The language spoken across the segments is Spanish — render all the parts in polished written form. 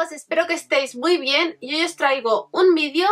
todos, espero que estéis muy bien y hoy os traigo un vídeo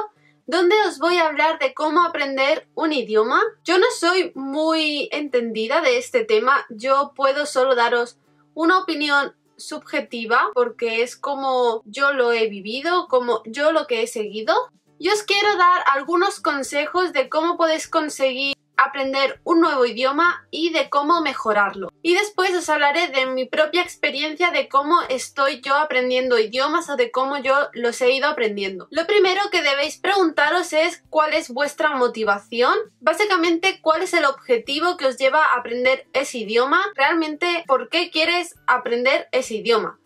donde os voy a hablar de cómo aprender un idioma. Yo no soy muy entendida de este tema, yo puedo solo daros una opinión subjetiva porque es como yo lo he vivido, como yo lo que he seguido. Y os quiero dar algunos consejos de cómo podéis conseguir aprender un nuevo idioma y de cómo mejorarlo. Y después os hablaré de mi propia experiencia de cómo estoy yo aprendiendo idiomas o de cómo yo los he ido aprendiendo. Lo primero que debéis preguntaros es cuál es vuestra motivación. Básicamente, cuál es el objetivo que os lleva a aprender ese idioma. Realmente, ¿por qué quieres aprender ese idioma?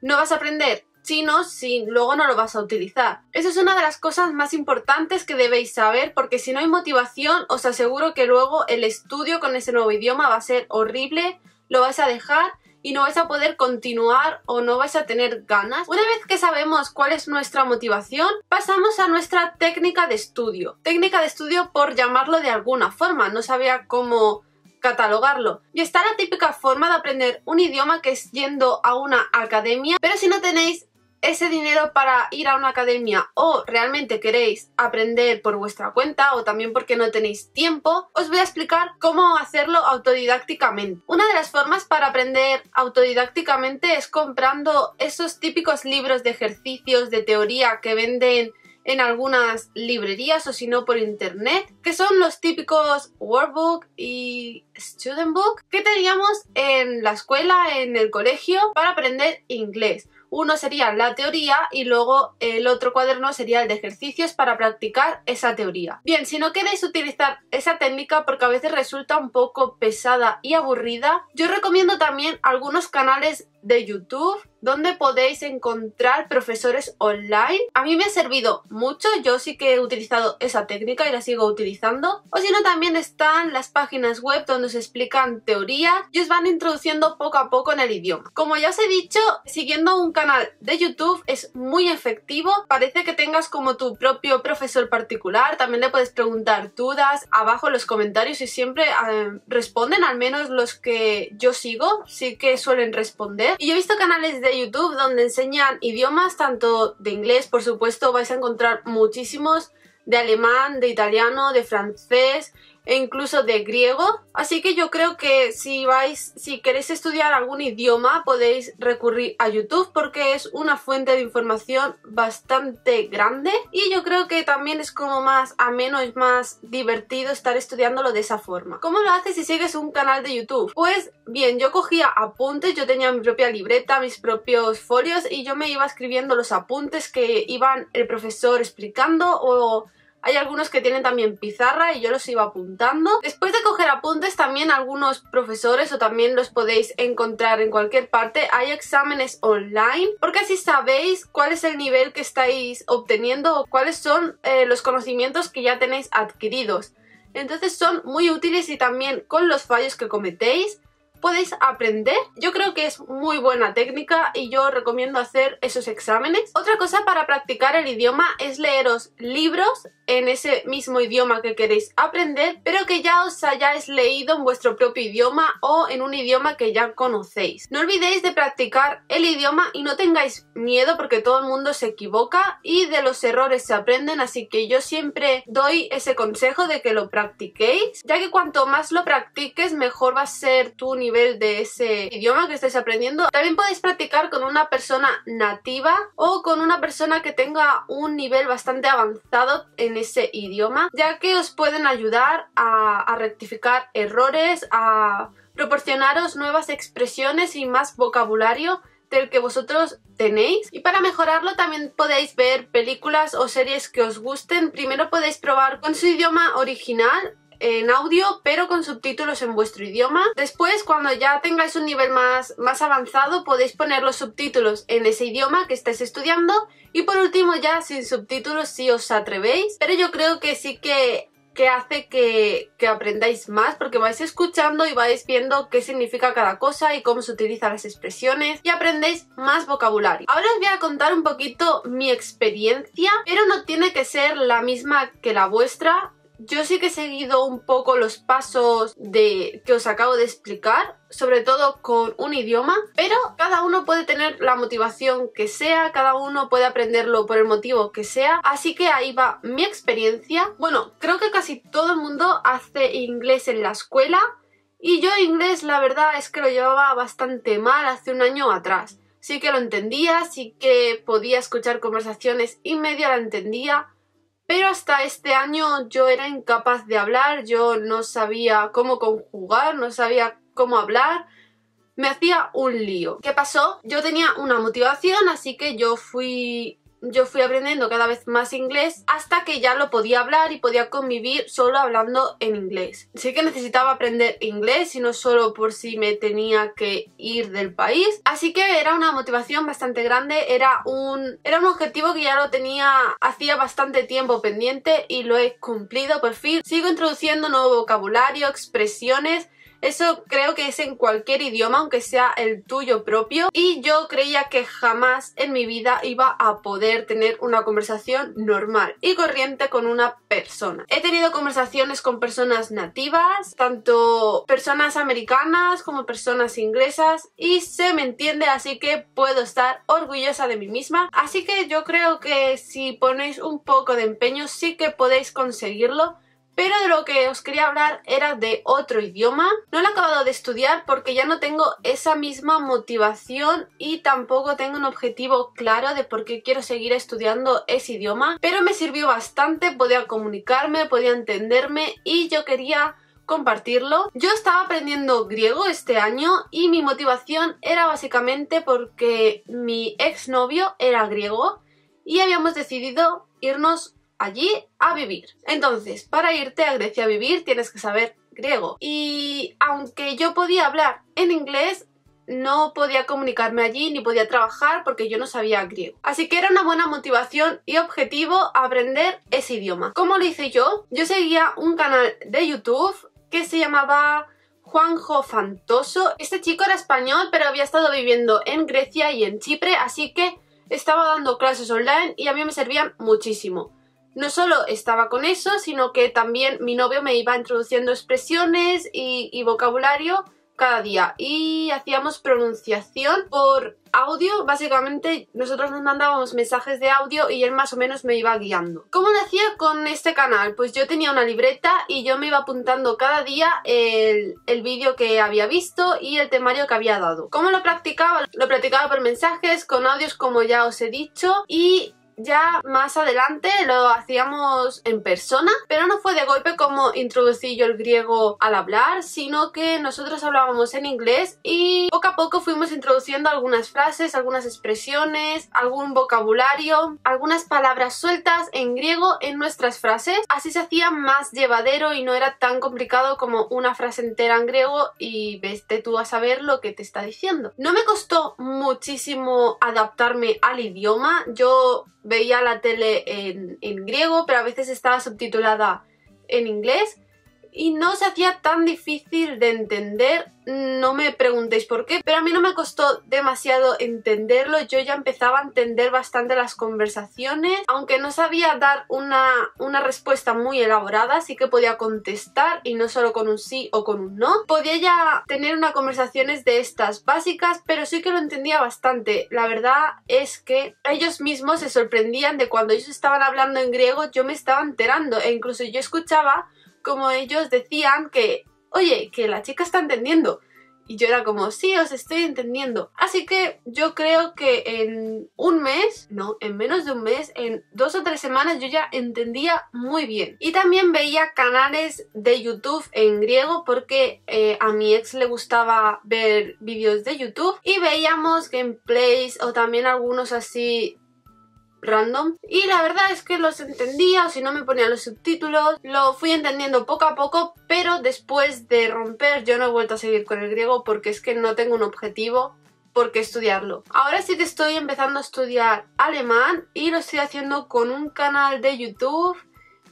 No vas a aprender chino si luego no lo vas a utilizar. Eso es una de las cosas más importantes que debéis saber, porque si no hay motivación os aseguro que luego el estudio con ese nuevo idioma va a ser horrible, lo vais a dejar y no vais a poder continuar o no vais a tener ganas. Una vez que sabemos cuál es nuestra motivación, pasamos a nuestra técnica de estudio. Técnica de estudio por llamarlo de alguna forma, no sabía cómo catalogarlo. Y está la típica forma de aprender un idioma, que es yendo a una academia, pero si no tenéis ese dinero para ir a una academia o realmente queréis aprender por vuestra cuenta o también porque no tenéis tiempo, os voy a explicar cómo hacerlo autodidácticamente. Una de las formas para aprender autodidácticamente es comprando esos típicos libros de ejercicios de teoría que venden en algunas librerías o si no por internet, que son los típicos workbook y student book que teníamos en la escuela, en el colegio, para aprender inglés. Uno sería la teoría y luego el otro cuaderno sería el de ejercicios para practicar esa teoría. Bien, si no queréis utilizar esa técnica porque a veces resulta un poco pesada y aburrida, yo recomiendo también algunos canales de YouTube donde podéis encontrar profesores online. A mí me ha servido mucho, yo sí que he utilizado esa técnica y la sigo utilizando. O si no, también están las páginas web donde os explican teorías y os van introduciendo poco a poco en el idioma. Como ya os he dicho, siguiendo un canal de YouTube es muy efectivo. Parece que tengas como tu propio profesor particular. También le puedes preguntar dudas abajo en los comentarios y siempre responden, al menos los que yo sigo, sí que suelen responder. Y yo he visto canales de YouTube donde enseñan idiomas, tanto de inglés, por supuesto, vais a encontrar muchísimos, de alemán, de italiano, de francés e incluso de griego. Así que yo creo que si queréis estudiar algún idioma podéis recurrir a YouTube porque es una fuente de información bastante grande y yo creo que también es como más ameno, es más divertido estar estudiándolo de esa forma. ¿Cómo lo haces si sigues un canal de YouTube? Pues bien, yo cogía apuntes, yo tenía mi propia libreta, mis propios folios y yo me iba escribiendo los apuntes que iban el profesor explicando, o hay algunos que tienen también pizarra y yo los iba apuntando. Después de coger apuntes, también algunos profesores, o también los podéis encontrar en cualquier parte, hay exámenes online, porque así sabéis cuál es el nivel que estáis obteniendo o cuáles son los conocimientos que ya tenéis adquiridos. Entonces son muy útiles y también con los fallos que cometéis podéis aprender. Yo creo que es muy buena técnica y yo recomiendo hacer esos exámenes. Otra cosa para practicar el idioma es leeros libros en ese mismo idioma que queréis aprender, pero que ya os hayáis leído en vuestro propio idioma o en un idioma que ya conocéis. No olvidéis de practicar el idioma y no tengáis miedo porque todo el mundo se equivoca y de los errores se aprenden, así que yo siempre doy ese consejo de que lo practiquéis, ya que cuanto más lo practiques mejor va a ser tu nivel de ese idioma que estáis aprendiendo. También podéis practicar con una persona nativa o con una persona que tenga un nivel bastante avanzado en ese idioma, ya que os pueden ayudar a rectificar errores, a proporcionaros nuevas expresiones y más vocabulario del que vosotros tenéis. Y para mejorarlo también podéis ver películas o series que os gusten. Primero podéis probar con su idioma original en audio pero con subtítulos en vuestro idioma. Después, cuando ya tengáis un nivel más avanzado, podéis poner los subtítulos en ese idioma que estáis estudiando y por último ya sin subtítulos si os atrevéis, pero yo creo que sí que hace que aprendáis más porque vais escuchando y vais viendo qué significa cada cosa y cómo se utilizan las expresiones y aprendéis más vocabulario. Ahora os voy a contar un poquito mi experiencia, pero no tiene que ser la misma que la vuestra. yo sí que he seguido un poco los pasos que os acabo de explicar, sobre todo con un idioma, pero cada uno puede tener la motivación que sea, cada uno puede aprenderlo por el motivo que sea, así que ahí va mi experiencia. Bueno, creo que casi todo el mundo hace inglés en la escuela y yo inglés la verdad es que lo llevaba bastante mal hace un año atrás. Sí que lo entendía, sí que podía escuchar conversaciones y medio la entendía, pero hasta este año yo era incapaz de hablar, yo no sabía cómo conjugar, no sabía cómo hablar, me hacía un lío. ¿Qué pasó? Yo tenía una motivación, así que yo fui aprendiendo cada vez más inglés hasta que ya lo podía hablar y podía convivir solo hablando en inglés. Sí que necesitaba aprender inglés y no solo por si me tenía que ir del país, así que era una motivación bastante grande, era un objetivo que ya lo tenía hacía bastante tiempo pendiente y lo he cumplido por fin. Sigo introduciendo nuevo vocabulario, expresiones. Eso creo que es en cualquier idioma, aunque sea el tuyo propio. Y yo creía que jamás en mi vida iba a poder tener una conversación normal y corriente con una persona. He tenido conversaciones con personas nativas, tanto personas americanas como personas inglesas, y se me entiende, así que puedo estar orgullosa de mí misma. Así que yo creo que si ponéis un poco de empeño sí que podéis conseguirlo. Pero de lo que os quería hablar era de otro idioma. No lo he acabado de estudiar porque ya no tengo esa misma motivación y tampoco tengo un objetivo claro de por qué quiero seguir estudiando ese idioma. Pero me sirvió bastante, podía comunicarme, podía entenderme y yo quería compartirlo. Yo estaba aprendiendo griego este año y mi motivación era básicamente porque mi exnovio era griego y habíamos decidido irnos allí a vivir. Entonces, para irte a Grecia a vivir tienes que saber griego. Y aunque yo podía hablar en inglés, no podía comunicarme allí ni podía trabajar porque yo no sabía griego. Así que era una buena motivación y objetivo aprender ese idioma. ¿Cómo lo hice yo? Yo seguía un canal de YouTube que se llamaba Juanjo Fantoso. Este chico era español, pero había estado viviendo en Grecia y en Chipre, así que estaba dando clases online y a mí me servían muchísimo. No solo estaba con eso, sino que también mi novio me iba introduciendo expresiones y vocabulario cada día. Y hacíamos pronunciación por audio. Básicamente nosotros nos mandábamos mensajes de audio y él más o menos me iba guiando. ¿Cómo lo hacía con este canal? Pues yo tenía una libreta y yo me iba apuntando cada día el vídeo que había visto y el temario que había dado. ¿Cómo lo practicaba? Lo practicaba por mensajes, con audios como ya os he dicho, y ya más adelante lo hacíamos en persona, pero no fue de golpe como introducí yo el griego al hablar, sino que nosotros hablábamos en inglés y poco a poco fuimos introduciendo algunas frases, algunas expresiones, algún vocabulario, algunas palabras sueltas en griego en nuestras frases. Así se hacía más llevadero y no era tan complicado como una frase entera en griego y vete tú a saber lo que te está diciendo. No me costó muchísimo adaptarme al idioma. Yo veía la tele en griego, pero a veces estaba subtitulada en inglés y no se hacía tan difícil de entender. No me preguntéis por qué, pero a mí no me costó demasiado entenderlo. Yo ya empezaba a entender bastante las conversaciones, aunque no sabía dar una respuesta muy elaborada, sí que podía contestar y no solo con un sí o con un no. Podía ya tener unas conversaciones de estas básicas, pero sí que lo entendía bastante. La verdad es que ellos mismos se sorprendían de cuando ellos estaban hablando en griego, yo me estaba enterando e incluso yo escuchaba como ellos decían que, oye, que la chica está entendiendo. Y yo era como, sí, os estoy entendiendo. Así que yo creo que en un mes, no, en menos de un mes, en 2 o 3 semanas yo ya entendía muy bien. Y también veía canales de YouTube en griego porque a mi ex le gustaba ver vídeos de YouTube y veíamos gameplays o también algunos así random, y la verdad es que los entendía, o si no me ponía los subtítulos. Lo fui entendiendo poco a poco, pero después de romper yo no he vuelto a seguir con el griego porque es que no tengo un objetivo por qué estudiarlo. Ahora sí que estoy empezando a estudiar alemán y lo estoy haciendo con un canal de YouTube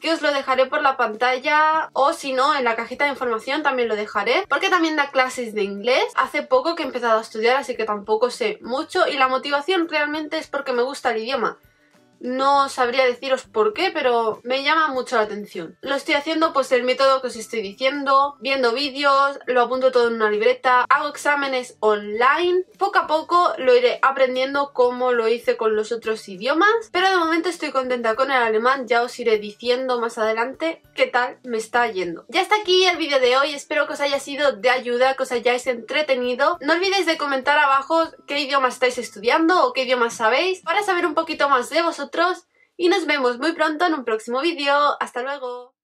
que os lo dejaré por la pantalla, o si no en la cajita de información también lo dejaré, porque también da clases de inglés. Hace poco que he empezado a estudiar, así que tampoco sé mucho y la motivación realmente es porque me gusta el idioma. No sabría deciros por qué, pero me llama mucho la atención. Lo estoy haciendo pues el método que os estoy diciendo, viendo vídeos, lo apunto todo en una libreta, hago exámenes online. Poco a poco lo iré aprendiendo como lo hice con los otros idiomas, pero de momento estoy contenta con el alemán, ya os iré diciendo más adelante qué tal me está yendo. Ya está aquí el vídeo de hoy, espero que os haya sido de ayuda, que os hayáis entretenido. No olvidéis de comentar abajo qué idioma estáis estudiando o qué idiomas sabéis para saber un poquito más de vosotros y nos vemos muy pronto en un próximo vídeo. ¡Hasta luego!